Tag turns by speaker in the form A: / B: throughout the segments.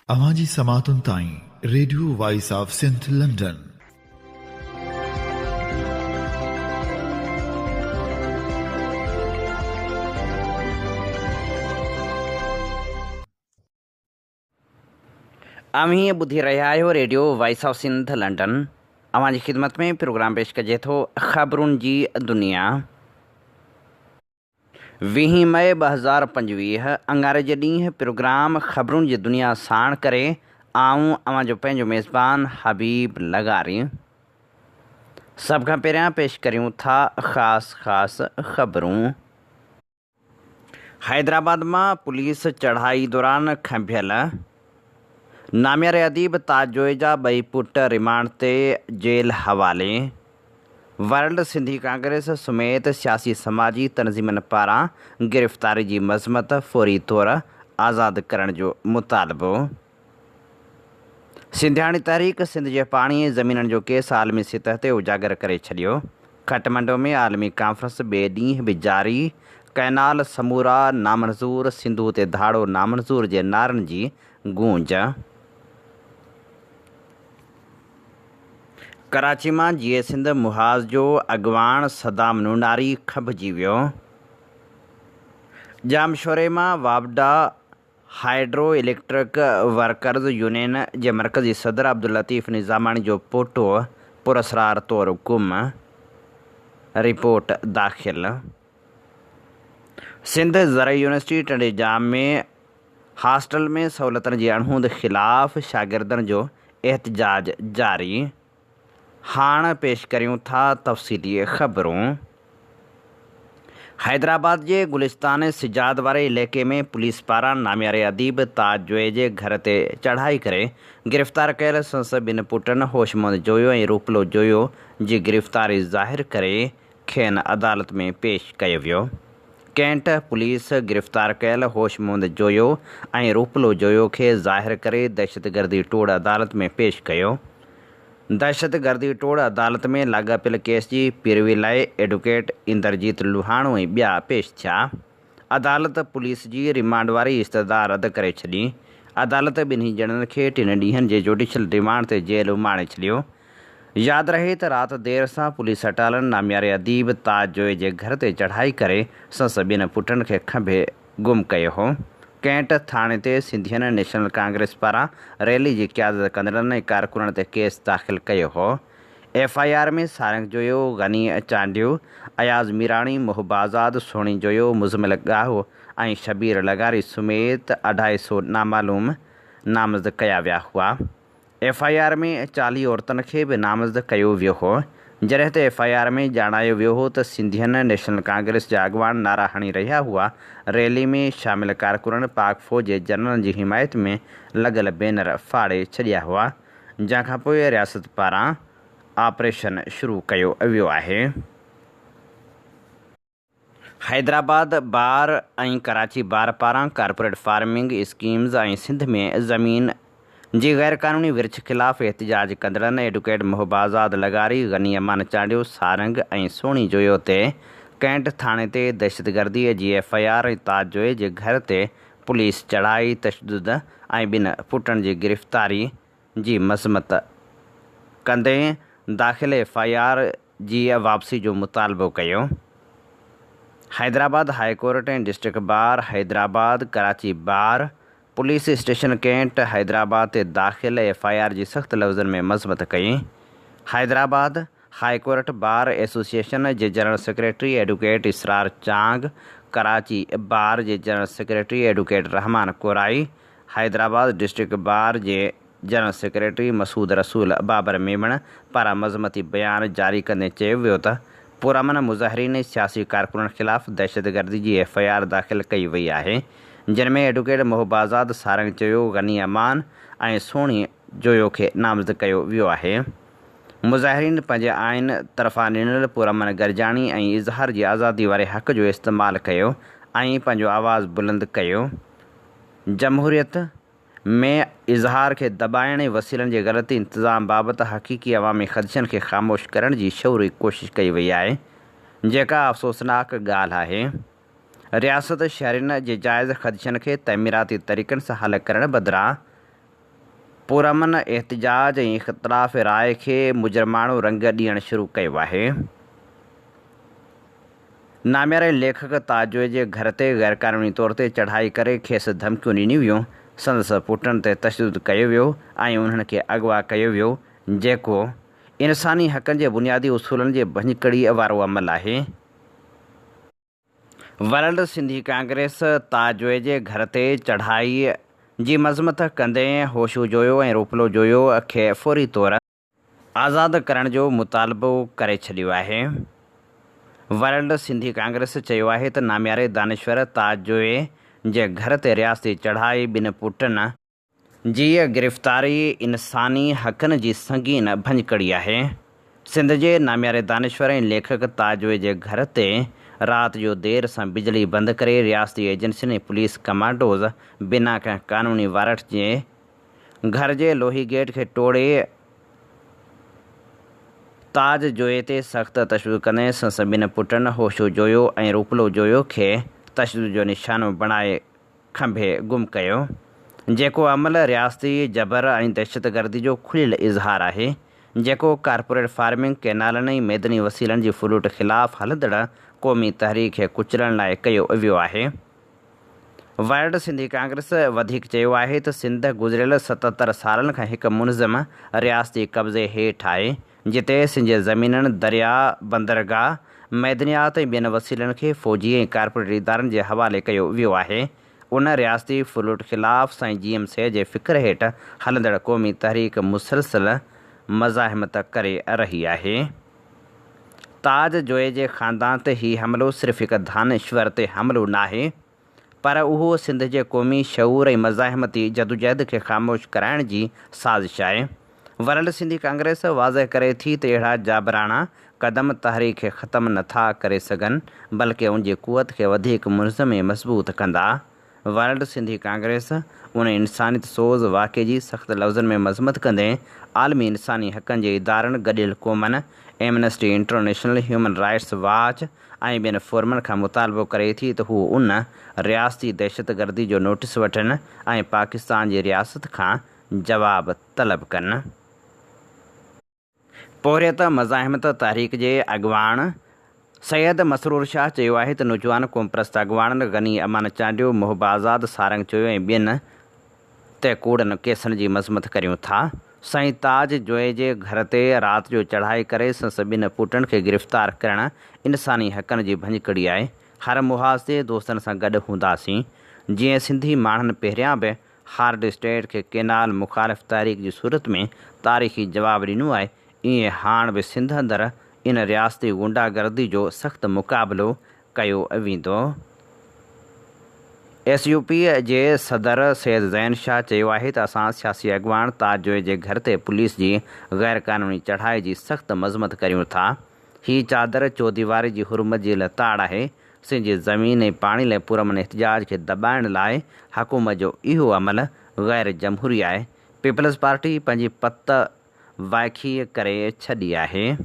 A: अवाजी समातुन ताईं radio voice of Sindh London.
B: अमी ॿुधी रहिया आहियो radio voice of Sindh London. अवांजी ख़िदमत में प्रोग्राम पेश कजे थो ख़बरुनि जी दुनिया। 20 मई 2025 अंगारे जे ॾींहुं प्रोग्राम ख़बरुनि जी दुनिया साण करे आऊं अवांजो पंहिंजो मेज़बान हबीब लगारी। सभ खां पहिरियां पेश करियूं था ख़ासि ख़बरूं। हैदराबाद मां पुलिस चढ़ाई दौरान खंभियल नामियारे अदीब ताज जोए जा 2 पुट रिमांड ते जेल हवाले। वर्ल्ड सिंधी कांग्रेस समेत सियासी समाजी तनज़ीमनि पारां गिरफ़्तारी जी मज़मत फ़ौरी तौर आज़ादु करण जो मुतालबो। सिंधियाणी तहरीक सिंध जे पाणीअ ज़मीननि जो केस आलमी सतह ते उजागर करे छॾियो। खटमंडो में आलमी कॉन्फ्रेंस ॿिए ॾींहुं बि जारी। कैनाल समूरा नामंज़ूर, सिंधु ते धाड़ो नामंज़ूर जे नारनि जी गूंज। कराची मां जीए सिंध मुहाज़ जो अॻवान सदाम नूनारी खभिजी वियो। जामशोरे मां वावडा हाइड्रो इलेक्ट्रिक वर्कर्स यूनियन जे मरकज़ी सदर अब्दुल लतीफ़ निज़ामाणी जो पोटो पुरअसरार तौरु गुम। रिपोर्ट दाख़िल। सिंध ज़रई यूनिवर्सिटी टंडे जाम में हॉस्टल में सहूलियतुनि जी अणहूंद ख़िलाफ़ शागिर्दनि जो एहतजाज जारी। हाणे पेश करियूं था तफ़सीली ख़बरूं। हैदराबाद जे गुलिस्तान सिजाद वारे इलाइक़े में पुलिस पारां नामियारे अदीब ताज जोए जे घर ते चढ़ाई करे गिरफ़्तार कयल संसद 2 पुटनि होशमंद जोयो ऐं रूपलो जोयो जी गिरफ़्तारी ज़ाहिर करे खेनि अदालत में पेश कयो वियो। कैंट पुलिस गिरफ़्तार कयल होशमंद जोयो ऐं रूपलो जोयो खे ज़ाहिर करे दहशतगर्दी टोड़ अदालत में पेश कयो। दहशतगर्दी टोड़ अदालत में लाॻापियल केस जी पैरवी लाइ एडवोकेट इंद्रजीत लुहाणो ऐं ॿिया पेश थिया। अदालत पुलिस जी रिमांड वारी इस्तदा रद्द करे छॾी। अदालत ॿिन्ही ॼणनि खे 3 ॾींहनि जे जुडिशल रिमांड ते जेल उमाणे छॾियो। यादि रहे त राति देर सां पुलिस हटालनि नामियारे अदीब ताज जोए जे घर ते चढ़ाई करे संसद 2 पुटनि खे खंभे गुम कयो हो। कैंट थाणे ते सिंधियन नेशनल कांग्रेस पारां रैली जी क़यादत कंदड़नि ऐं कारकुननि ते केस दाख़िल कयो हो। FIR में सारंग जोयो, गनी चांडियो, अयाज़ मीराणी, मोहबाज़ाद सोणी जोयो, मुज़मिल गाहो ऐं शबीर लगारी समेत 250 नामालूम नामज़द कया विया हुआ। FIR में 40 औरतुनि खे बि नामज़द कयो वियो हो, जॾहिं त FIR में ॼाणायो वियो हो त सिंधियन नेशनल कांग्रेस जा अॻवान नारा हणी रहिया हुआ। रैली में शामिल कारकुननि पाक फ़ौज जे जनरल जी हिमायत में लॻल बैनर फाड़े छॾिया हुआ, जंहिंखां पोइ रियासत पारां ऑपरेशन शुरू कयो वियो आहे। हैदराबाद बार ऐं कराची बार पारां कारपोरेट फार्मिंग स्कीम्स ऐं सिंध में ज़मीन जी ग़ैरक़ानूनी विर्छ ख़िलाफ़ एहतजाज कंदड़नि एडवोकेट मोहबाज़ाद लगारी, गनी अमान चांडियो, सारंग ऐं सोणी जोयो ते कैंट थाणे ते दहशतगर्दीअ जी FIR ऐं ताज जोए जे घर ते पुलिस चढ़ाई, तशदुद ऐं 2 पुटनि जी गिरफ़्तारी जी मज़मत कंदे दाख़िल FIR जी वापसी जो मुतालबो कयो। हैदराबाद हाई कोर्ट ऐं district bar Hyderabad, Karachi bar, police station cantt Hyderabad ते दाख़िल FIR जी सख़्त लफ़्ज़नि में मज़मत कई। Hyderabad high court bar association जे general secretary advocate Israr Chang, Karachi bar जे general secretary advocate Rehman Korai, Hyderabad district bar जे जनरल सेक्रेटरी मसूद रसूल बाबर मेमण पारां मज़मती बयान जारी कंदे चयो वियो त पुरअमन मुज़ाहिरीन सियासी कारकुननि ख़िलाफ़ दहशतगर्दी जी FIR दाख़िल कई वई आहे, जिन में एडवोकेट मोहबाज़ाद, सारंग जोयो, गनी अमान ऐं सोणी जोयो खे नामज़द कयो वियो आहे। मुज़ाहिरीन पंहिंजे आइन तरफ़ां ॾिनल पुरअमन गरजाणी ऐं इज़हार जी आज़ादी वारे हक़ जो इस्तेमालु कयो ऐं पंहिंजो आवाज़ बुलंद कयो। जमहूरियत में इज़हार खे दॿाइण ऐं वसीलनि जे ग़लती इंतिज़ाम बाबति हक़ीक़ी अवामी ख़दशनि खे ख़ामोश करण जी शौरी कोशिश कई वई आहे, जेका अफ़सोसनाक ॻाल्हि आहे। रियासत शहरियुनि जे जाइज़ ख़दशनि खे तइमीराती तरीक़नि सां हल करण बदिरां पुरमन एहतिजाज ऐं इख़्तिलाफ़ राय खे मुजरमाणो रंग ॾियणु शुरू कयो आहे। नाम्यारे लेखक ताजवे जे घर ते गैरक़ानूनी तौर ते चढ़ाई करे खेसि धमकियूं ॾिनियूं वियूं। संदसि पुटनि ते तशदुद कयो वियो ऐं उन्हनि खे अगवा कयो वियो, जेको इंसानी हक़नि जे बुनियादी उसूलनि जे भञकड़ी वारो अमल आहे। वर्ल्ड सिंधी कांग्रेस ताजवे जे घर ते चढ़ाई जी मज़मत कंदे होशू जोयो ऐं रोपलो जोयो खे फौरी तौर आज़ादु करण जो मुतालबो करे छॾियो आहे। वर्ल्ड सिंधी कांग्रेस चयो आहे त नाम्यारे दानिश्वर ताजवे जे घर ते रियासती चढ़ाई ॿिनि पुटनि जी गिरफ़्तारी इंसानी हक़नि जी संगीन भञकड़ी आहे। सिंध जे नाम्यारे दानिश्वर ऐं लेखक ताजवे जे घर ते राति जो देर सां बिजली बंदि करे रियासती एजेंसियुनि ऐं पुलिस कमांडोज़ बिना कंहिं क़ानूनी वारंट जे घर जे लोही गेट खे टोड़े ताज जोए ते सख़्तु तशदुद कंदे संस ॿिनि पुटनि होशू जोयो ऐं रूपलो जोयो खे तशदुद जो निशानो बणाए खंभे गुम कयो, जेको अमल रियासती जबर ऐं दहशतगर्दी जो खुलियल इज़हार आहे, जेको कारपोरेट फार्मिंग कैनालनि ऐं मैदनी वसीलनि जी फुलूट ख़िलाफ़ हलंदड़ क़ौमी तहरीक खे कुचलण लाइ कयो वियो आहे। वर्ल्ड सिंधी कांग्रेस वधीक चयो आहे त सिंध गुज़िरियल 77 सालनि खां हिकु मुनज़म रियासती कब्ज़े हेठि आहे, जिते सिंध ज़मीननि दरिया बंदरगाह मैदनियात ऐं ॿियनि वसीलनि खे फ़ौजी ऐं कारपोरेट इदारनि जे हवाले कयो वियो आहे। उन रियासती फुलूट ख़िलाफ़ साईं GMC जे फ़िक्र हेठि हलंदड़ क़ौमी तहरीक मुसलसल मज़ाहिमत करे रही आहे। ताज जोए जे ख़ानदान ते हीउ हमिलो सिर्फ़ु हिकु दानिश्वर ते हमिलो नाहे, पर उहो सिंध जे क़ौमी शऊर ऐं मज़ाहिमती जदोजहद खे ख़ामोश कराइण जी साज़िश आहे। वर्ल्ड सिंधी कांग्रेस वाज़ह करे थी त अहिड़ा जाबराना क़दम तहरीक खे ख़तमु नथा करे सघनि, बल्कि उन जी क़ुवत खे वधीक मुनज़म ऐं मज़बूत कंदा। वर्ल्ड सिंधी कांग्रेस उन इंसानियत सोज़ वाक़े जी सख़्तु लफ़्ज़नि में मज़मत कंदे आलमी इंसानी हक़नि जे इदारनि, गॾियल क़ौमनि, amnesty international, human rights watch ऐं ॿियनि फोरमनि खां मुतालबो करे थी त हू उन रियासती दहशतगर्दी जो नोटिस वठनि ऐं पाकिस्तान जी रियासत खां जवाब तलब कनि। पोरियत मज़ाहिमत तहरीक जे अॻुवाण सैयद मसरूर शाह चयो आहे त नौजवान क़ौम परस्त अॻुवाणनि गनी अमान चांडियो, मोहबा आज़ाद, सारंग चयो ऐं ॿियनि ते कूड़नि केसनि जी मज़मत करियूं था। साईं ताज जोए जे घर ते राति जो चढ़ाई करे संस ॿिनि पुटनि खे गिरफ़्तार करणु इंसानी हक़नि जी भञकड़ी आहे। हर मुहाज़ ते दोस्तनि सां गॾु हूंदासीं। जीअं सिंधी माण्हुनि पहिरियां बि हार्ड स्टेट खे केनाल मुख़ालिफ़ तहरीक जी सूरत में तारीख़ी जवाबु ॾिनो आहे, ईअं हाणे बि सिंध अंदरि इन रियासती गुंडागर्दी जो सख़्तु मुक़ाबिलो कयो वेंदो। SUP जे सदर सैयद ज़ैन शाह चयो आहे त असां सियासी अॻुवान ताजोए जे घर ते पुलिस जी गैर क़ानूनी चढ़ाई जी सख़्तु मज़मत करियूं था। हीअ चादर चौदीवारी जी हुरमत जी लताड़ आहे। सिंधी ज़मीन ऐं पाणी लाइ पुरमन एहतिजाज खे दॿाइण लाइ हुकूमत जो इहो अमल गैर जमहूरी आहे। पीपल्स पार्टी पंहिंजी पत वाइखी करे छॾी आहे।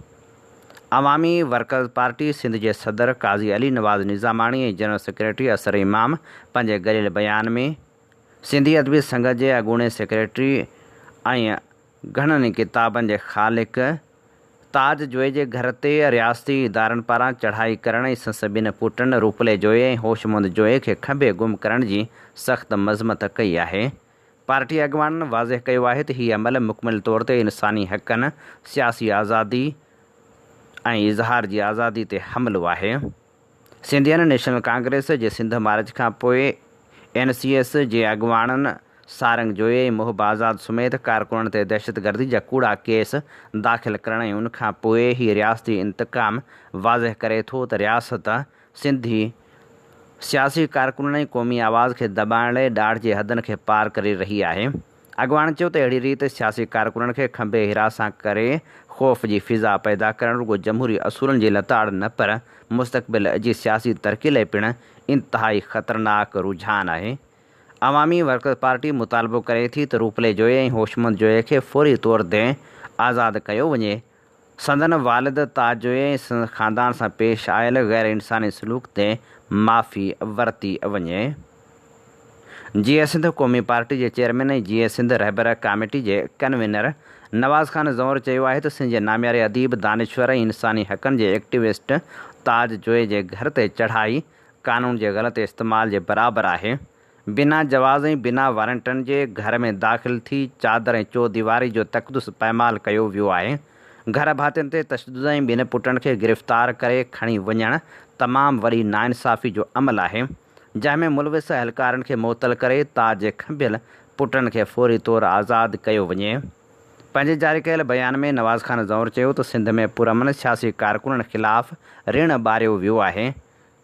B: अवामी वर्कर्स पार्टी सिंध जे सदर काज़ी अली नवाज़ निज़ामाणी ऐं जनरल सेक्रेटरी असर इमाम पंहिंजे गॾियल बयान में सिंधी अदबी संघ जे अॻूणे सेक्रेटरी ऐं घणनि किताबनि जे ख़ालिक ताज जोए जे घर ते रियासती इदारनि पारां चढ़ाई करण ऐं संस ॿिनि पुटनि रूपले जोए ऐं होशमंद जोए खे खंभे गुम करण जी सख़्तु मज़मत कई आहे। पार्टी अॻुवाननि वाज़ह कयो आहे त हीउ अमल मुकमिल तौर ते इंसानी हक़नि, सियासी आज़ादी ऐं इज़हार जी आज़ादी ते हमिलो आहे। सिंधियन नेशनल कांग्रेस जे सिंध मार्च खां पोइ NCS जे अॻुवाननि सारंग जोए ऐं मोहबा आज़ाद समेत कारकुननि ते दहशतगर्दी जा कूड़ा केस दाख़िल करण ऐं उनखां पोइ ही रियासती इंतकाम वाज़ह करे थो त रियासत सिंधी सियासी कारकुननि ऐं क़ौमी आवाज़ खे दॿाइण लाइ ॾाढ जे हदनि खे पार करे रही आहे। अॻुवान चयो त अहिड़ी रीति सियासी कारकुननि खे खंभे हिरासां करे ख़ौफ़ जी फ़िज़ा पैदा करणु रुॻो जमहूरी असूलनि जी लताड़ न पर मुस्तक़बिल जी सियासी तरक़ी लाइ पिणु इंतिहाई ख़तरनाक रुझान आहे। अवामी वर्कर्स पार्टी मुतालबो करे थी त रूपले जोए ऐं होशमंद जोए खे फौरी तौर ते आज़ादु कयो वञे। संदन वालिद ताज जोए ऐं ख़ानदान सां पेश आयल गैर इंसानी सलूक ते माफ़ी वरिती वञे। GS सिंध क़ौमी पार्टी जे चेयरमैन ऐं GS सिंध रहबर कमेटी जे कन्वीनर नवाज़ खान ज़ौर चयो आहे त सिंध जे नामियारे अदीब दानिश्वर ऐं इंसानी हक़नि जे एक्टिविस्ट ताज जोए जे घर ते चढ़ाई कानून जे ग़लति इस्तेमाल जे बराबरि आहे। बिना जवाज़ ऐं बिना वारंटनि जे घर में दाख़िल थी चादर ऐं चौदीवारी जो तक़दुस पैमाल कयो वियो आहे। घर भातियुनि ते तशदुद ऐं ॿिनि पुटनि खे गिरफ़्तार करे खणी वञणु तमामु वॾी नाइंसाफ़ी जो अमल आहे, जंहिंमें मुलविस अहलकारनि खे मुअतल करे ताज जे खंभियल पुटनि खे फ़ौरी तौरु आज़ादु कयो वञे। पंहिंजे जारी कयल बयान में नवाज़ खान ज़ौर चयो त सिंध में पुरअमन सियासी कारकुननि ख़िलाफ़ ऋण ॿारियो वियो आहे।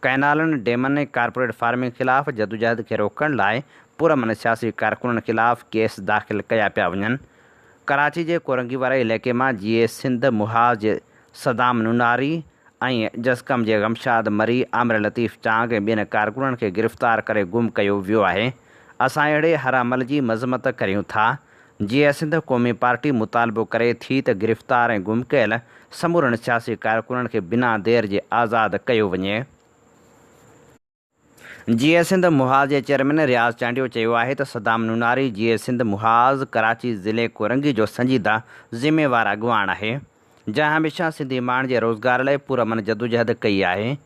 B: कैनालनि, डेमनि ऐं कारपोरेट फार्मिंग ख़िलाफ़ जदोजहद खे रोकण लाइ पुरअमन सियासी कारकुननि ख़िलाफ़ केस दाख़िल कया पिया वञनि। कराची जे कोरंगी वारे इलाइक़े मां GS सिंध मुहाज़ जे सदाम नुनारी ऐं जसकम जे गमशाद मरी, आमिर लतीफ़ चांग ऐं ॿियनि कारकुननि खे गिरफ़्तार करे गुम कयो वियो आहे। असां अहिड़े हर अमल जी मज़म्मत करियूं था। GS सिंध क़ौमी पार्टी मुतालबो करे थी त गिरफ़्तार ऐं गुम कयल समूरनि सियासी कारकुननि खे बिना देर जे आज़ादु कयो वञे। GS सिंध मुहाज़ जे चेयरमैन रियाज़ चांडियो चयो आहे त सदाम नुनारी GS सिंध मुहाज़ कराची ज़िले कोरंगी जो संजीदा ज़िम्मेवार अॻुवान आहे, जंहिं हमेशह सिंधी माण्हुनि जे रोज़गार लाइ पुरअमन जदोजहद कई आहे।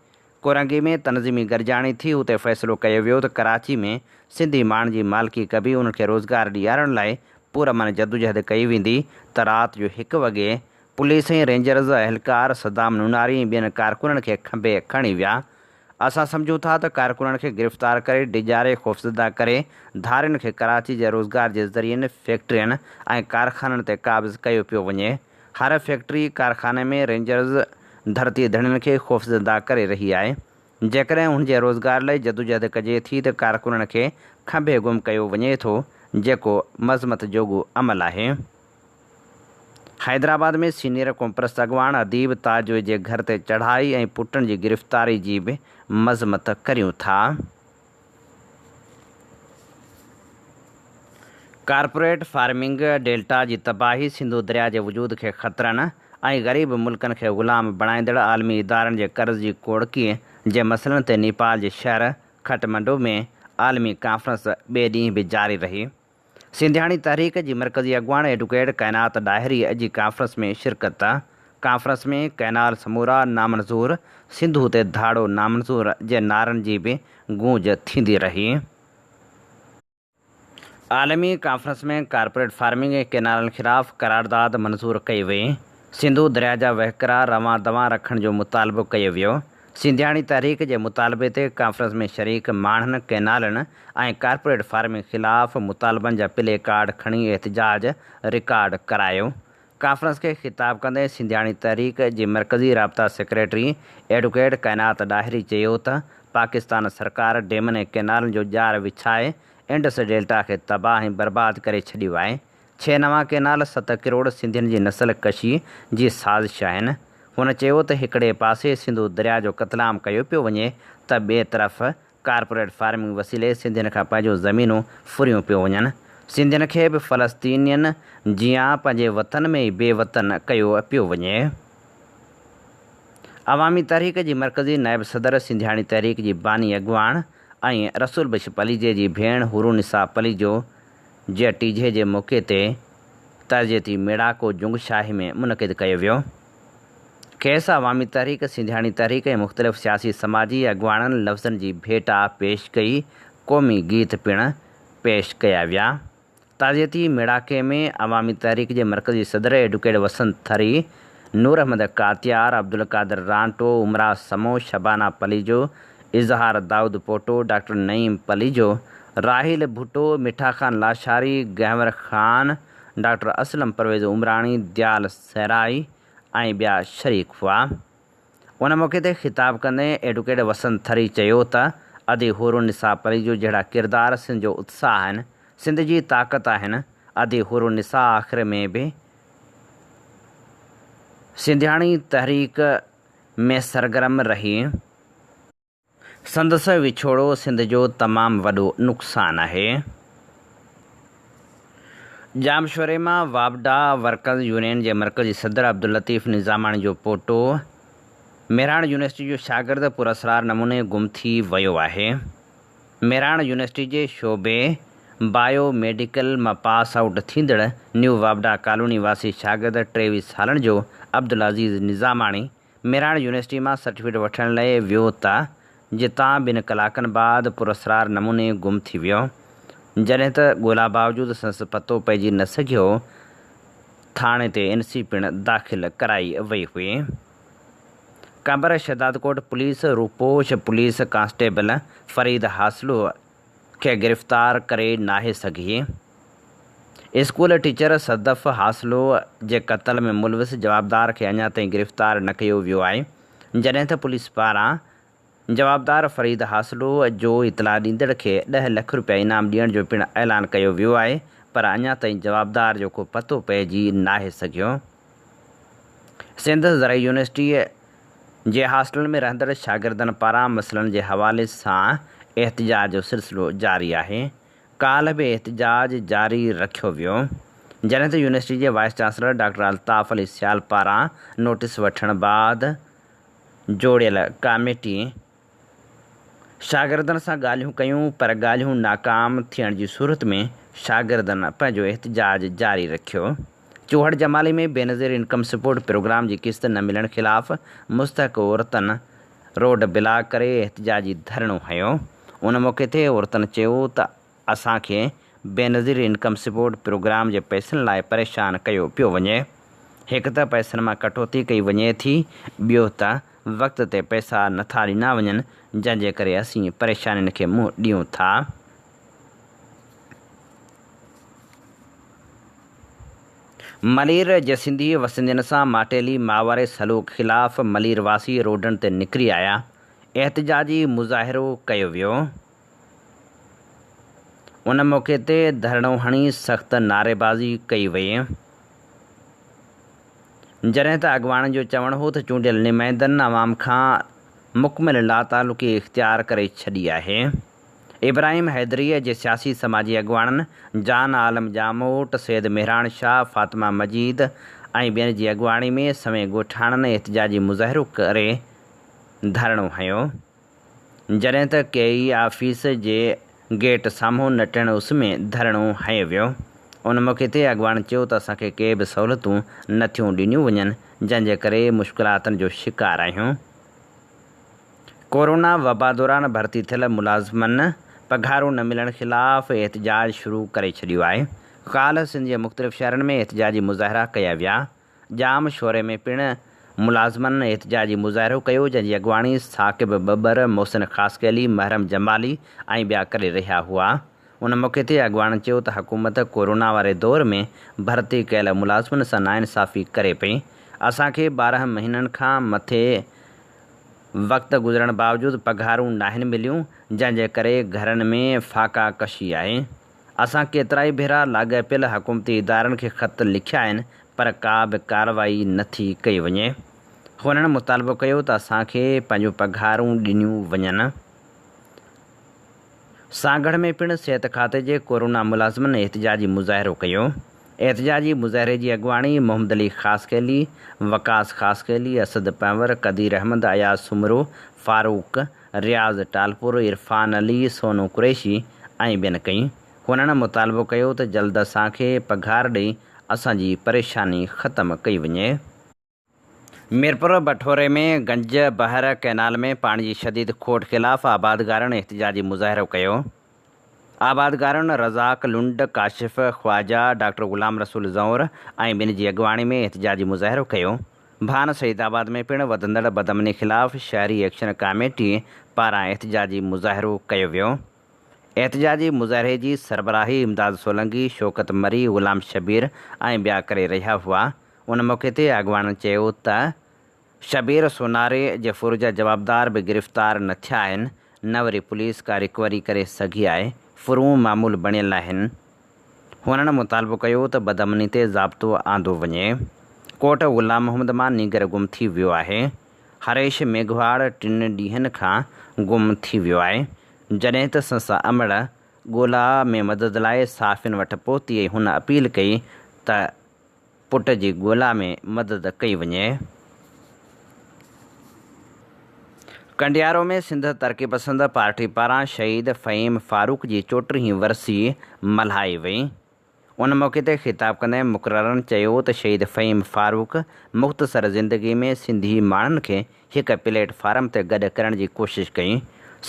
B: कोरंगी में तनज़ीमी गॾिजाणी थी उते फ़ैसिलो कयो वियो त कराची में सिंधी माण्हुनि जी मालिकी कबी उन्हनि खे रोज़गार ॾियारण लाइ पुरअमन जदोजहद कई वेंदी त राति जो 1 वॻे पुलिस ऐं रेंजर्स अहलकार सदाम नुनारी ऐं ॿियनि कारकुननि खे खंभे खणी विया। असां सम्झूं था त कारकुननि खे गिरफ़्तार करे डिॼारे ख़ौफ़ज़दा करे धारियुनि खे कराची जे रोज़गार जे ज़रिए फैक्ट्रियुनि ऐं कारखाननि ते क़ाबिज़ कयो पियो वञे। हर फैक्ट्री कारखाने में रेंजर्स धरती धड़ियुनि खे ख़ौफ़ज़दा करे रही आहे। जेकॾहिं हुनजे रोज़गार लाइ जदोजहद कजे थी त कारकुननि खे खंभे गुम कयो वञे थो, जेको मज़मत जोॻो अमल आहे। हैदराबाद में सीनियर क़ौमप्रस्त अॻुवान अदीब ताज जे घर ते चढ़ाई ऐं पुटनि जी गिरफ़्तारी जी बि मज़म्मत करियूं था। कारपोरेट फार्मिंग डेल्टा जी तबाही, सिंधु दरिया जे वजूद खे ख़तरनि ऐं ग़रीब मुल्कनि खे ग़ुलाम बणाईंदड़ आलमी इदारनि जे कर्ज़ जी कोड़कीअ जे मसइलनि ते नेपाल जे शहर खटमंडू में आलमी कॉन्फ्रेंस ॿिए ॾींहुं बि जारी रही। सिंधियाणी तहरीक जी मरकज़ी अॻुवान एडवोकेट काइनात डाहिरी अॼु कॉन्फ्रेंस में शिरकत। कॉन्फ्रेंस में कैनाल समूरा नामंज़ूर, सिंधु ते धाड़ो नामंज़ूर जे नारनि जी बि गूंज थींदी रही। आलमी कॉन्फ्रेंस में कारपोरेट फार्मिंग ऐं कैनालनि ख़िलाफ़ करारदाद मंज़ूर कई वई। सिंधु दरिया जा वहिकरा रवां दवां रखण जो मुतालबो कयो वियो। सिंधियाणी तहरीक जे मुतालबे ते कॉन्फ्रेंस में शरीक माण्हुनि कैनालनि ऐं कारपोरेट फार्मिंग ख़िलाफ़ मुतालबनि जा प्ले कार्ड खणी एहतिजाज रिकॉर्ड करायो। कॉन्फ्रेंस खे ख़िताब कंदे सिंधियाणी तहरीक जी मरकज़ी राब्ता सेक्रेटरी एडवोकेट काइनात डाहिरी चयो त पाकिस्तान सरकार डेमनि ऐं कैनालनि जो ॼार विछाए इंडस डेल्टा खे तबाह ऐं बर्बादु करे छॾियो आहे। 6 नवां कैनाल 7 करोड़ सिंधियुनि जी नस्ल कशी जी साज़िश आहिनि। हुन चयो त हिकिड़े पासे सिंधु दरिया जो क़तलाम कयो पियो वञे त ॿिए तरफ़ कारपोरेट फार्मिंग वसीले सिंधियुनि खां पंहिंजूं ज़मीनूं फुरियूं पियो वञनि। सिंधियुनि खे बि फ़लस्तीनियुनि जीअं पंहिंजे वतन में ई बेवतन कयो पियो वञे। अवामी तहरीक जी मरकज़ी नायब सदर, सिंधियाणी तहरीक जी बानी अॻुवान ऐं रसूल बश पलीजे जी भेण हुरूनिसा पलीजो जे टीजे जे मौक़े ते तर्जेती मेड़ाको जुंगशाही में मुनक़िद कयो वियो। खेसि अवामी तहरीक, सिंधियाणी तहरीक ऐं मुख़्तलिफ़ सियासी समाजी अॻुवाननि लफ़्ज़नि जी भेटा पेश कई। क़ौमी गीत पिणु पेश कया विया। ताज़ियती मेड़ाके में अवामी तहरीक जे मरकज़ी सदर एडवोकेट वसंत थरी, नूर अहमद कातियार, अब्दुल कादिर रांटो, उमरा समो, शबाना पलीजो, इज़हार दाऊद पोटो, डॉक्टर नईम पलीजो, राहिल भुट्टो, मिठा खान लाशारी, गहवर खान, डॉक्टर असलम परवेज़ उमराणी, दयाल सहराई ऐं ॿिया शरीक हुआ। उन मौक़े ते ख़िताब कंदे एडवोकेट वसंत थरी चयो त अदी हुरूनिसा पलीजो जहिड़ा किरदार सिंध जो उत्साह आहिनि, सिंध जी ताक़त आहिनि। अदी हुरूनिसा आख़िर में बि सिंधियाणी तहरीक में सरगर्म रही। संदसि विछोड़ो सिंध जो तमामु वॾो नुक़सानु आहे। जामशोरे मां वाबडा वर्कर्स यूनियन जे मरकज़ी सदर अब्दुल लतीफ़ निज़ामाणी जो पोटो मेरहाण यूनिवर्सिटी जो शागिर्द पुरअसरार नमूने गुम थी वियो आहे। मेराण यूनिवर्सिटी जे शोबे बायोमेडिकल मां पास आउट थींदड़ न्यू वाबडा कॉलोनी वासी शागिर्द 23 सालनि जो अब्दुल अज़ीज़ निज़ामाणी मेराण यूनिवर्सिटी मां सर्टिफिकेट वठण लाइ वियो त जितां 2 कलाकनि बाद पुरस्कार नमूने गुम थी वियो। जॾहिं त ॻोल्हा बावजूदि संदसि पतो पइजी न सघियो। थाणे ते NC पिणु दाख़िल कराई वई हुई। कांबर शहदादकोट पुलिस रूपोश पुलिस कांस्टेबल फरीद हासलो खे गिरफ़्तार करे नाहे सघी। स्कूल टीचर सदफ़ हासलो जे क़त्ल में मुलविस जवाबदार खे अञा ताईं गिरफ़्तार न कयो वियो आहे। जॾहिं त पुलिस पारां जवाबदार फरीद हासलो जो इतला ॾींदड़ खे 10 लख रुपया इनाम ॾियण जो पिणु ऐलान कयो वियो आहे, पर अञा ताईं जवाबदार जो को पतो पइजी नाहे सघियो। सिंध ज़रई यूनिवर्सिटी जे हॉस्टल में रहंदड़ शागिर्दनि पारां मसइलनि जे हवाले सां एहतिजाज जो सिलसिलो जारी आहे। काल्ह बि एहतिजाज जारी रखियो वियो। जॾहिं त यूनिवर्सिटी जे vice chancellor doctor Altaf Ali Sial पारां नोटिस वठण बाद जोड़ियल कमेटी शागिर्दनि सां ॻाल्हियूं कयूं, पर ॻाल्हियूं नाकाम थियण जी सूरत में शागिर्दनि पंहिंजो एहतिजाज जारी रखियो। चूहड़ जमाली में बेनज़ीर इनकम सपोर्ट प्रोग्राम जी किस्त न मिलण ख़िलाफ़ मुस्तहक औरतनि रोड ब्लॉक करे एहतिजाजी धरणो हयो। उन मौक़े ते औरतनि चयो त असांखे बेनज़ीर इनकम सपोर्ट प्रोग्राम जे पैसनि लाइ परेशान कयो पियो वञे। हिकु त पैसनि मां कटौती कई वञे थी, ॿियो त वक़्त ते पैसा नथा ॾिना वञनि, जंहिंजे करे असीं परेशानियुनि खे मुंहुं ॾियूं था। मलीर जे सिंधी वसिंदनि सां माटेली मावारे सलूक ख़िलाफ़ मलीर वासी रोडनि ते निकिरी आया। एहतिजाजी मुज़ाहिरो कयो वियो। उन मौक़े ते धरणो हणी सख़्त नारेबाज़ी कई वई। जॾहिं त अॻवाणनि जो चवणु हो त चूंडियल नुमाइंदनि अवाम खां मुकमिल लातालुकी इख़्तियार करे छॾी आहे। इब्राहिम हैदरीअ जे सियासी समाजी अॻवाणनि जान आलम जामोट, सैद मेहरान शाह, फातिमा मजीद ऐं ॿियनि जी अॻवाणी में सवें ॻोठाणनि एहतिजाजी मुज़ाहिरो करे धरणो हयो। जॾहिं त KE ऑफिस जे गेट साम्हूं नटण उस में धरणो हयो वियो। उन मौक़े ते अॻवान चयो त असांखे के बि सहूलियतूं नथियूं ॾिनियूं वञनि, जंहिंजे करे मुश्किलातुनि जो शिकार आहियूं। कोरोना वबा दौरान भर्ती थियल मुलाज़िमनि पघारूं न मिलण ख़िलाफ़ एहतिजाज शुरू करे छॾियो आहे। काल्ह सिंध जे मुख़्तलिफ़ शहरनि में एहतिजाजी मुज़ाहिरा कया विया। जाम शोरे में पिणु मुलाज़िमनि एहतिजाजी मुज़ाहिरो कयो, जंहिंजी अॻवाणी साकिब बबर, मोहसिन ख़ासकैली, महरम जमाली ऐं ॿिया करे रहिया हुआ। उन मौक़े ते अॻवान चयो त हुकूमत कोरोना वारे दौर में भर्ती कयल मुलाज़िमनि सां नाइंसाफ़ी करे पई। असांखे 12 महीननि खां मथे वक़्तु गुज़रण बावजूदि पघारूं नाहिनि मिलियूं, जंहिंजे करे घरनि में फाका कशी आहे। असां केतिरा ई भेरा लाॻापियल हुकूमती इदारनि खे ख़त लिखिया आहिनि, पर का बि कार्रवाई नथी कई वञे। हुननि मुतालबो कयो त असांखे पंहिंजूं पघारूं ॾिनियूं वञनि। सागड़ में पिणु सिहत खाते जे कोरोना मुलाज़िमनि एहतिजाजी मुज़ाहिरो कयो। एहतिजाजी मुज़ाहिरे जी अॻवाणी मोहम्मद अली ख़ासकैली, वकास ख़ासकैली, असद पंवर, कदीर अहमद, अयाज़ सुमरो, फारूक, रियाज़ टालपुर, इरफान अली, सोनू कुरैशी ऐं ॿियनि कई। हुननि मुतालबो कयो त जल्द असांखे पघार ॾेई असांजी परेशानी ख़तमु कई वञे। मीरपुर बठोरे में गंज बहर कैनाल में पाणी जी शदीद खोट ख़िलाफ़ आबादगारनि एहतिजाजी मुज़ाहिरो कयो। आबादगारनि रज़ाक लुंड, काशिफ़ ख्वाजा, डॉक्टर ग़ुलाम रसूल ज़ौर ऐं ॿिनि जी अॻवाणी में एहतिजाजी मुज़ाहिरो कयो। भान सईदाबाद में पिणु वधंदड़ बदमनी ख़िलाफ़ शहरी एक्शन कमेटी पारां एहतिजाजी मुज़ाहिरो कयो वियो। एहतिजाजी मुज़ाहिरे जी सरबराही इमदाद सोलंकी, शौकत मरी, ग़ुलाम शबीर ऐं ॿिया करे रहिया हुआ। उन मौक़े ते अॻवाननि चयो त शबीर सोनारे जे फुर जा जवाबदार बि गिरफ़्तार न थिया आहिनि, न वरी पुलिस का रिकवरी करे सघी आहे। फुरूं मामूल बणियल आहिनि। हुननि मुतालबो कयो त बदमनी ते ज़ाब्तो आंदो वञे। कोट ग़ुलाम मोहम्मद मां नीगर गुम थी वियो आहे। हरेश मेघवाड़ 3 ॾींहंनि खां गुम थी वियो आहे, जॾहिं त संसा अमड़ ॻोल्हा में मदद लाइ साफ़ियुनि वटि पहुती ऐं हुन अपील कई त पुट जी ॻोल्हा में मदद कई वञे। कंडियारो में सिंध तरक़ी पसंद पार्टी पारां शहीद फ़हीम फारूक जी 34हीं वरसी मल्हाई वई। उन मौक़े ते ख़िताब कंदे मुक़ररनि चयो त शहीद फ़हीम फारूक मुख़्तसर ज़िंदगी में सिंधी माण्हुनि खे हिक प्लेटफार्म ते गॾु करण जी कोशिशि कई।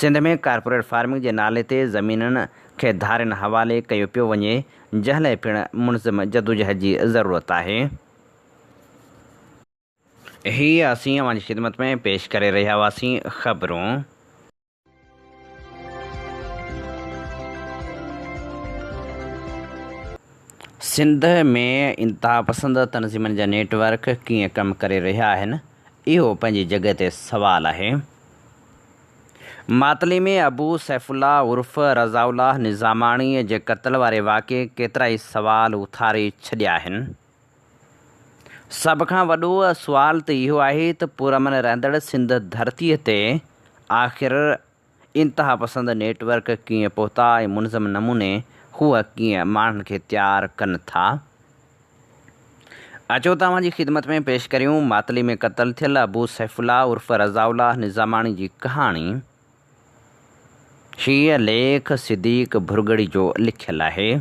B: सिंध में कारपोरेट फार्मिंग जे नाले ते ज़मीनुनि खे धारियुनि हवाले कयो पियो वञे, जंहिं लाइ पिणु मुनज़िम जदोजहद जी ज़रूरत आहे। हीअ असीं अवां जी ख़िदमत में पेश करे रहिया हुआसीं ख़बरूं। सिंध में इंतिहा पसंद तनज़ीमनि जा नेटवर्क कीअं कमु करे रहिया आहिनि, इहो पंहिंजी जॻह ते सुवालु आहे। मातली में अबू सैफुल्ला उर्फ़ रज़ाउल्लाह निज़ामाणीअ जे क़त्ल वारे वाक़े केतिरा ई सुवाल उथारे छॾिया आहिनि। सभ खां वॾो सुवालु त इहो आहे त पुरअमन रहंदड़ सिंध धरतीअ ते आख़िर इंतिहा पसंद नेटवर्क कीअं पहुता ऐं मुनज़िम नमूने हूअ कीअं माण्हुनि खे तयारु कनि था। अचो तव्हां जी ख़िदमत में पेश करियूं मातली में क़त्ल थियल अबू सैफुल्ला उर्फ़ रज़ाउल्लाह निज़ामाणी जी कहाणी। हीअ लेख सिद्दीक़ भुरगड़ी जो लिखियलु आहे।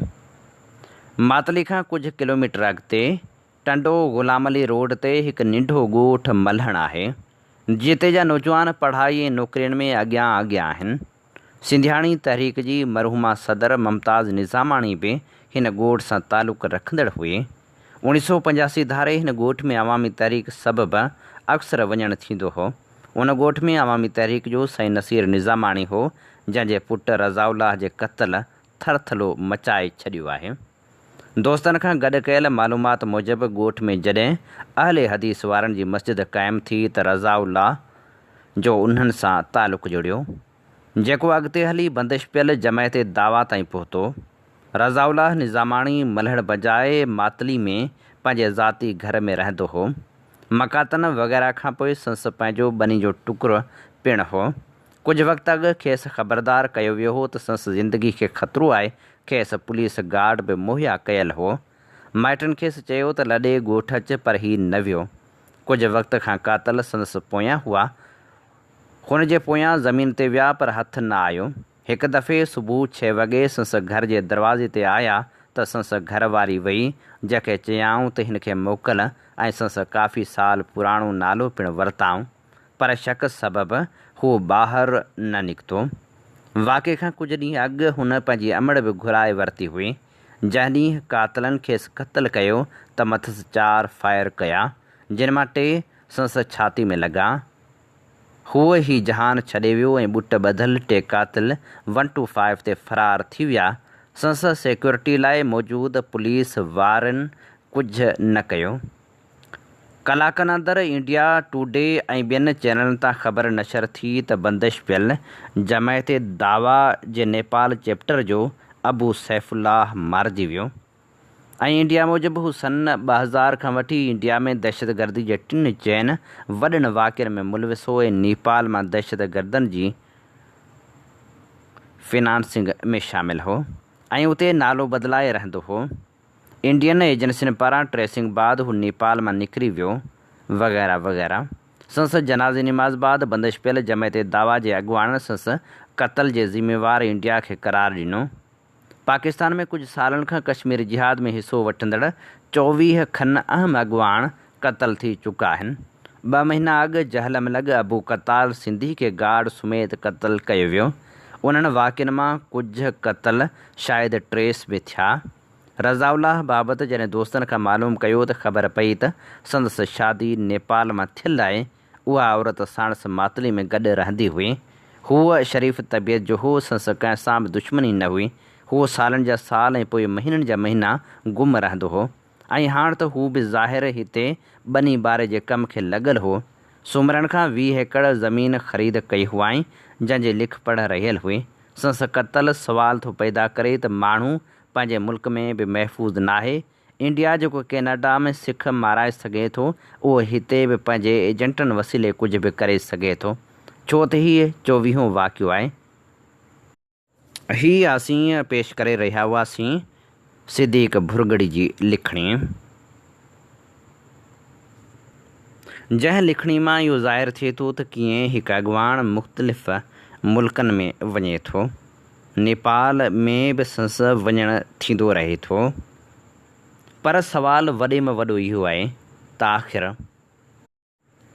B: मातली खां कुझु किलोमीटर अॻिते टंडो ग़ुलाम अली रोड ते हिकु नंढो ॻोठु मल्हण आहे, जिते जा नौजवान पढ़ाई ऐं नौकिरियुनि में अॻियां आहिनि। सिंधियाणी तहरीक जी मरहूमा सदर मुमताज़ निज़ामाणी बि हिन ॻोठ सां तालुक़ु रखंदड़ हुई। 1985 धारे हिन ॻोठ में अवामी तहरीक सबबि अक्सर वञणु थींदो हो। उन ॻोठ में अवामी तहरीक जो साईं नसीर निज़ामाणी हो, जंहिंजे पुटु रज़ाउल्लाह जे क़त्ल थरथलो मचाए छॾियो आहे। दोस्तनि खां गॾु कयल मालूमात मूजिबि ॻोठ में जॾहिं अहले हदीस वारनि जी मस्जिद क़ाइमु थी त रज़ाउल्लाह जो उन्हनि सां तालुक़ु जुड़ियो, जेको अॻिते हली बंदिश पियल जमायत दावा ताईं पहुतो। रज़ाउल्लाह निज़ामाणी मल्हड़ बजाए मातली में पंहिंजे ज़ाती घर में रहंदो हो। मकातन वग़ैरह खां पोइ संसद पंहिंजो बनी जो टुकुर पिणु हो। कुझु वक़्तु अॻु खेसि ख़बरदार कयो वियो हो त संसद ज़िंदगी खे ख़तरो आहे। खेसि पुलिस गार्ड बि मुहैया कयल हो। माइटनि खेसि चयो त लॾे ॻोठ अच, पर ही न वियो। कुझु वक़्त खां कातल संदसि पोयां हुआ। हुन जे पोयां ज़मीन ते विया, पर हथु न आयो। हिकु दफ़े सुबुह 6 वॻे संदसि घर जे दरवाज़े ते आया त संदसि घरवारी वई, जंहिंखे चयाऊं त हिन खे मोकल ऐं संदसि काफ़ी साल पुराणो नालो पिणु वरिताऊं, पर शक सबबि हू ॿाहिरि न निकितो। वाक़े खां कुझु ॾींहं अॻु हुन पंहिंजी अमड़ बि घुराए वरिती हुई। जंहिं ॾींहुं कातलनि खेसि क़त्ल कयो त मथसि 4 फायर कया, जिन मां 3 संदसि छाती में लॻा। हूअ ई जहान छॾे वियो ऐं ॿुट ॿधल 3 कातिल 125 ते फ़रार थी विया। संदसि सिक्योरिटी लाइ मौजूदु पुलिस वारनि कुझु न कयो। कलाकनि अंदरि इंडिया टुडे ऐं ॿियनि चैनलनि तां ख़बर नशर थी त बंदिश पियल जमायत दावा जे नेपाल चैप्टर जो अबू सैफुल्लाह मारिजी वियो ऐं इंडिया मूजिबि हू सन 2000 खां वठी इंडिया में दहशतगर्दी जे 3 चइनि वॾनि वाक़िअनि में मुलविस हो ऐं नेपाल मां दहशतगर्दनि जी फिनांसिंग में शामिल हो ऐं उते नालो बदिलाए रहंदो हो। इंडियन एजेंसियुनि पारां ट्रेसिंग बाद हू नेपाल मां निकिरी वियो, वग़ैरह वग़ैरह। संसद जनाज़े निमाज़ बाद बंदिश पियल जमायत दावा जे अॻुवाणनि संसद क़त्ल जे ज़िम्मेवार इंडिया खे करार ॾिनो। पाकिस्तान में कुझु सालनि खां कश्मीर जिहाद में हिसो वठंदड़ 24 खन अहम अॻुवाण क़त्ल थी चुका आहिनि। 2 महीना अॻु जहल में लॻ अबू कताल सिंधी खे गार्ड समेत क़त्ल कयो वियो। उन्हनि वाक़िअनि मां कुझु क़त्ल शायदि ट्रेस बि थिया। रज़ाउल्लाह बाबति जॾहिं दोस्तनि खां मालूम कयो त ख़बर पई त संदसि शादी नेपाल मां थियल आहे। उहा औरत साणसि मातली में गॾु रहंदी हुई। हूअ शरीफ़ तबियत जो हो, संदसि कंहिं सां बि दुश्मनी न हुई। हूअ सालनि जा साल ऐं पोइ महीननि जा महीना गुम रहंदो हो ऐं हाणे त हू बि ज़ाहिर हिते बनी बारे जे कम खे लॻल हो। सुमरन खां 20 एकड़ ज़मीन ख़रीद कई हुआईं, जंहिंजी लिख पढ़ रहियल हुई। संदसि क़त्ल सवाल थो पैदा करे त माण्हू पंहिंजे मुल्क में बि महफ़ूज़ नाहे। इंडिया जेको कैनेडा में सिख माराए सघे थो, उहो हिते बि पंहिंजे एजेंटनि वसीले कुझु बि करे सघे थो, छो त हीअ 24हों वाक़ियो आहे। हीअ असीं पेश करे रहिया हुआसीं सिद्दीक़ भुरगड़ी जी लिखणी। जंहिं लिखणी मां इहो ज़ाहिर थिए थो त कीअं हिकु अॻवान मुख़्तलिफ़ मुल्कनि में वञे थो। नेपाल में बि संस वञणु थींदो रहे थो, पर सवालु वॾे में वॾो इहो आहे त आख़िर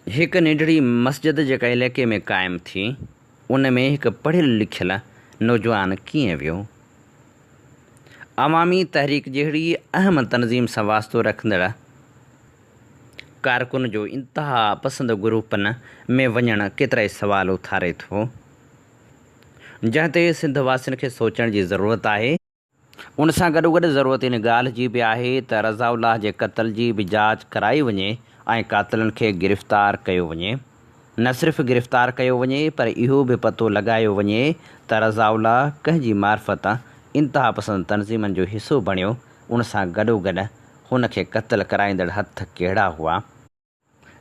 B: हिकु नंढड़ी मस्जिद जेका इलाइक़े में क़ाइमु थी, उन में हिकु पढ़ियलु लिखियलु नौजवान कीअं वियो। अवामी तहरीक जहिड़ी अहम तनज़ीम सां वास्तो रखंदड़ कारकुन जो इंतिहा पसंदि ग्रुपनि में वञणु केतिरा ई सुवाल उथारे थो, जंहिं ते सिंध वासियुनि खे सोचण जी ज़रूरत आहे। उन सां गॾोगॾु ज़रूरत इन ॻाल्हि जी बि आहे त रज़ाउल्लाह जे क़त्ल जी बि जांच कराई वञे ऐं क़ातिलनि खे गिरफ़्तार कयो वञे। न सिर्फ़ु गिरफ़्तार कयो वञे, पर इहो बि पतो लॻायो वञे त रज़ाउल्लाह कंहिंजी मार्फत इंतिहा पसंदि तनज़ीमनि जो हिसो बणियो। उन सां गॾोगॾु हुन खे क़त्ल कराईंदड़ हथ कहिड़ा हुआ।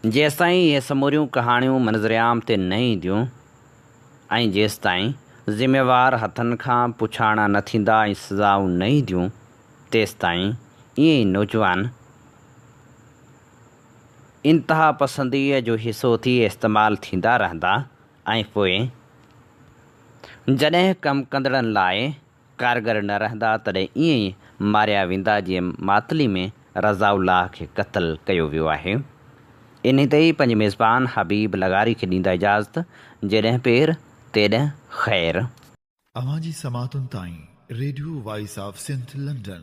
B: जेसिताईं इहे समूरियूं कहाणियूं मंज़रिआम ते न ईंदियूं ऐं जेसिताईं ज़िम्मेवार हथनि खां पुछाणा न थींदा ऐं सज़ाऊं न ईंदियूं, तेसिताईं ईअं ई नौजवान इंतिहा पसंदीअ जो हिसो थी इस्तेमालु थींदा रहंदा ऐं पोइ जॾहिं कमु कंदड़नि लाइ कारगर न रहंदा, तॾहिं ईअं ई मारिया वेंदा जीअं मातली में रज़ाउल्लाह खे क़त्ल कयो वियो आहे। इन ते ई पंहिंजे मेज़बान हबीब लगारी खे ॾींदा इजाज़त। जॾहिं पेर तेॾहिं ख़ैरु।
A: अवां जी समातुनि ताईं radio voice of Sindh London.